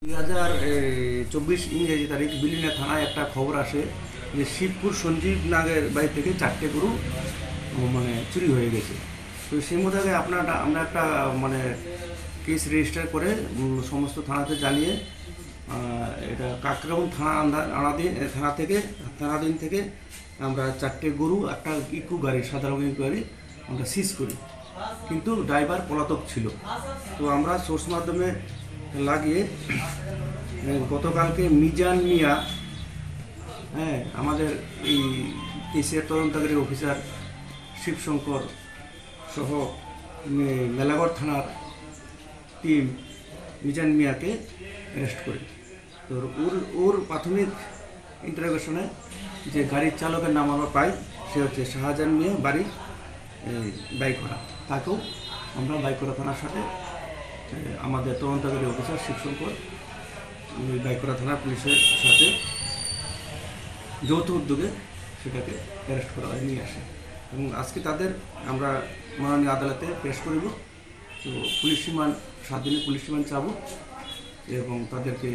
2024 ইংরেজি তারিখ বিলিনিয়া থানায় একটা খবর আসে যে শিবপুর সঞ্জীব নাগের বাড়ি থেকে 4টে গরু মানে চুরি হয়ে গেছে। তো সেই মোতাবেক আমরা একটা মানে কেস রেজিস্টার করে সমস্ত থানাতে জানিয়ে এটা কাকরাবন থানাধীন থেকে আমরা 4টে গরু একটা ইকো গাড়ি সাধারণ ইকো গাড়ি আমরা সিজ করি, কিন্তু ড্রাইভার পলাতক ছিল। তো আমরা সোর্স মাধ্যমে লাগিয়ে গতকালকে মিজান মিয়া, আমাদের এই কেসের তদন্তকারী অফিসার শিবশঙ্কর সহ মেলাগড় থানার টিম মিজান মিয়াকে অ্যারেস্ট করে। তো ওর প্রাথমিক ইন্টারোগেশনে যে গাড়ির চালকের নাম আমরা পাই, সে হচ্ছে শাহজাহান মিয়া, বাড়ি বাইকড়া। তাকেও আমরা বাইকড়া থানার সাথে আমাদের তদন্তকারী অফিসার শিবশঙ্কর বাইকড়া থানার পুলিশের সাথে যৌথ উদ্যোগে সেটাকে অ্যারেস্ট করা হয়, নিয়ে আসে এবং আজকে তাদের আমরা মাননীয় আদালতে পেশ করিব। তো পুলিশ রিমান্ড 7 দিনের পুলিশ রিমান্ড চাবো এবং তাদেরকে